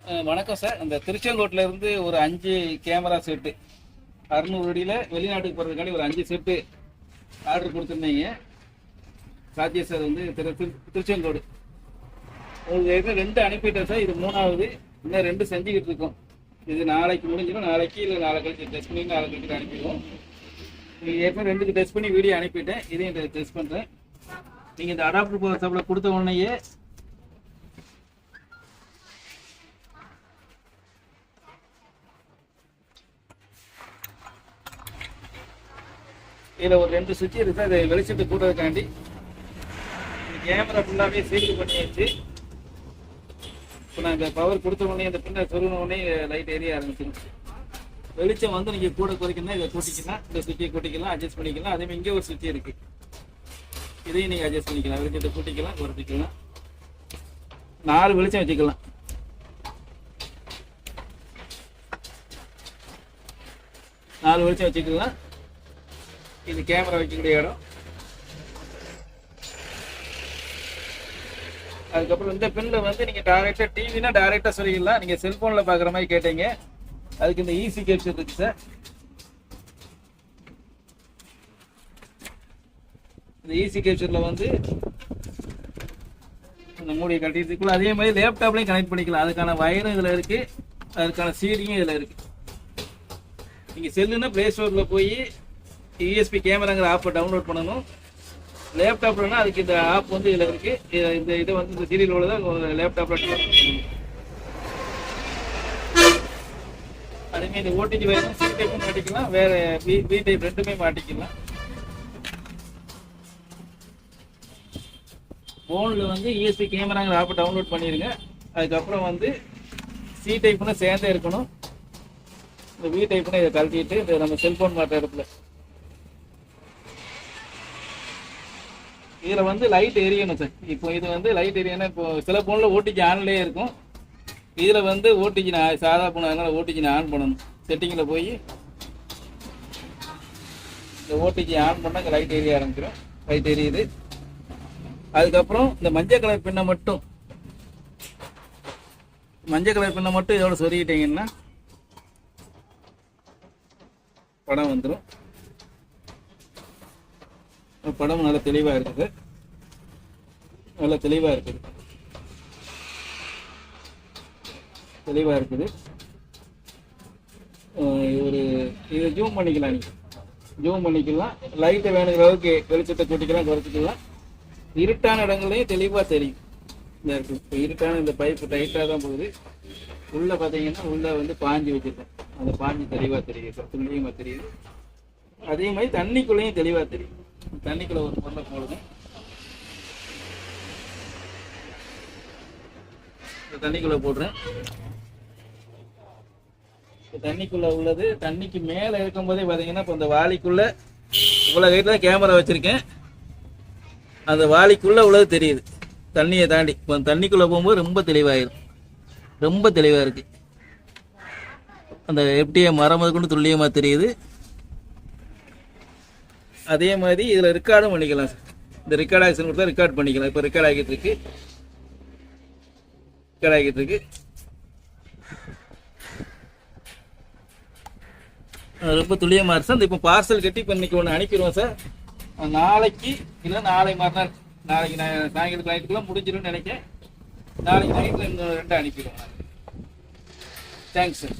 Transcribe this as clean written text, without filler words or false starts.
வணக்கம் சார். இந்த திருச்செங்கோட்டில் இருந்து ஒரு 5 கேமரா செட்டு 600 அடியில் வெளிநாட்டுக்கு போகிறதுக்காண்டி ஒரு 5 செட்டு ஆர்டர் கொடுத்துருந்தீங்க. ராஜேஷ் சார் வந்து திருச்செங்கோடு. உங்களுக்கு ஏற்கனவே 2 அனுப்பிட்டேன் சார். இது 3வது. இன்னும் 2 செஞ்சுக்கிட்டு இருக்கோம். இது நாளைக்கு முடிஞ்சிடும். நாளைக்கு இல்லை நாளை கழிச்சு டெஸ்ட் பண்ணி நாளை கழிச்சு அனுப்பிடுவோம். நீங்கள் ஏற்கனவே 2க்கு டெஸ்ட் பண்ணி வீடியோ அனுப்பிட்டேன். இதையும் டெஸ்ட் பண்ணுறேன். நீங்கள் இந்த அடாப்டர் வாட்ஸ்அப்பில் கொடுத்த உடனேயே இதில் ஒரு 2 சுவிட்ச் இருக்குது. அதை வெளிச்சத்தை கூட்டுறதுக்காண்டி கேமரா ஃபுல்லாகவே சீல் பண்ணியாச்சு. இப்போ நாங்கள் பவர் கொடுத்த உடனே அந்த பின்னர் சொருகின உடனே லைட் எரிய ஆரம்பிச்சிடும். வெளிச்சம் வந்து நீங்கள் கூட குறைக்கணும். இதை கூட்டிக்கலாம், இந்த சுவிட்சை கூட்டிக்கலாம், அட்ஜஸ்ட் பண்ணிக்கலாம். அதேமாதிரி இங்கே ஒரு சுவிட்ச் இருக்குது. இதையும் நீங்கள் அட்ஜஸ்ட் பண்ணிக்கலாம். வெளிச்சத்தை கூட்டிக்கலாம், குறைச்சிக்கலாம். 4 வெளிச்சம் வச்சுக்கலாம். 4 வெளிச்சம் வச்சுக்கலாம். இது கேமரா வைக்கக்கூடிய இடம். அதுக்கப்புறம் இந்த பின்னில் வந்து நீங்கள் டைரெக்டாக டிவினா டைரெக்டாக சொல்லிக்கலாம். நீங்கள் செல்ஃபோனில் பார்க்குற மாதிரி கேட்டீங்க. அதுக்கு இந்த ஈஸி கேப்சர் இருக்குது சார். இந்த ஈஸி கேப்சரில் வந்து இந்த மூடியை கட்டிட்டுக்குள்ள அதே மாதிரி லேப்டாப்லையும் கனெக்ட் பண்ணிக்கலாம். அதுக்கான வயரும் இதில் இருக்குது. அதுக்கான சீடியும் இதில் இருக்குது. நீங்கள் செல்லுன்னா ப்ளே ஸ்டோரில் போய் யூஎஸ்பி கேமராங்கிற ஆப்பை டவுன்லோட் பண்ணணும். லேப்டாப்லன்னா அதுக்கு இந்த ஆப் வந்து இதில் இருக்குது. இந்த இதை வந்து இந்த சீரியல் உள்ளதை லேப்டாப்பில் அதுமாதிரி இந்த ஓடிஜி வயரும் சி டைப்பும் மாட்டிக்கலாம். வேறு பி டைப் ரெண்டுமே மாட்டிக்கலாம். ஃபோனில் வந்து யூஎஸ்பி கேமராங்கிற ஆப்பை டவுன்லோட் பண்ணிடுங்க. அதுக்கப்புறம் வந்து சி டைப்புன்னு சேர்ந்தே இருக்கணும். இந்த வி டைப்புன்னு இதை கழட்டிட்டு இந்த நம்ம செல்ஃபோன் மாட்ட இடத்துல இதில் வந்து லைட் எரியணும் சார். இப்போ இது வந்து லைட் எரியணும். இப்போ சில ஃபோனில் ஓடிஜி ஆன்லேயே இருக்கும். இதில் வந்து ஓடிஜி நான் சாதா ஃபோன், அதனால் ஓடிஜி நான் ஆன் பண்ணணும். செட்டிங்கில் போய் இந்த ஓடிஜி ஆன் பண்ணால் இங்கே லைட் எரிய ஆரம்பிச்சிடும். லைட் எரியுது. அதுக்கப்புறம் இந்த மஞ்சள் கலர் பின்னை மட்டும் இதோட சொருகிட்டீங்கன்னா படம் வந்துடும். படம் நல்லா தெளிவாக இருக்குது. ஒரு இதை ஜூம் பண்ணிக்கலாம். நீங்கள் ஜூம் பண்ணிக்கலாம். லைட்டை வேணுங்கிற அளவுக்கு வெளிச்சத்தை கூட்டிக்கலாம், குறைச்சிக்கலாம். இருட்டான இடங்களையும் தெளிவாக தெரியும். இந்த இருக்குது. இப்போ இருட்டான இந்த பைப்பு டைட்டாக தான் போகுது. உள்ளே பார்த்தீங்கன்னா உள்ளே வந்து பாஞ்சு வச்சுருக்கேன். அந்த பாஞ்சு தெளிவாக தெரியுது, துல்லியமாக தெரியுது. அதே மாதிரி தண்ணிக்குள்ளேயும் தெளிவாக தெரியும். தண்ணிக்குள்ளே ஒரு பொருளை போடுங்க. தண்ணிக்குள்ளே போடுறேன். தண்ணிக்குள்ளே உள்ளது தண்ணிக்கு மேலே இருக்கும்போதே பார்த்தீங்கன்னா இப்போ இந்த வாளிக்குள்ளே இவ்வளோ கைட்டில் தான் கேமரா வச்சுருக்கேன். அந்த வாளிக்குள்ளே உள்ளது தெரியுது. தண்ணியை தாண்டி இப்போ தண்ணிக்குள்ளே போகும்போது ரொம்ப தெளிவாகிடும். ரொம்ப தெளிவாக இருக்குது. அந்த எப்படியே மரம் கொண்டு துல்லியமாக தெரியுது. அதே மாதிரி இதில் ரெக்கார்டும் பண்ணிக்கலாம் சார். இந்த ரெக்கார்ட் ஆக்ஷன் கொடுத்தா ரெக்கார்ட் பண்ணிக்கலாம். இப்போ ரெக்கார்ட் ஆகிட்டு இருக்கு. ரொம்ப துல்லியமாக இருக்கு சார். இப்போ பார்சல் கட்டி இப்போ இன்னைக்கு ஒன்று அனுப்பிடுவோம் சார். நாளைக்கு இல்லை நாளை மறுநாள், நாளைக்கு நான் சாயங்காலம் நைட்டுக்குள்ளே முடிஞ்சிடும்னு நினைக்கிறேன். நாளைக்கு நைட்டில் இன்னும் 2 அனுப்பிடுவோம். Thanks sir.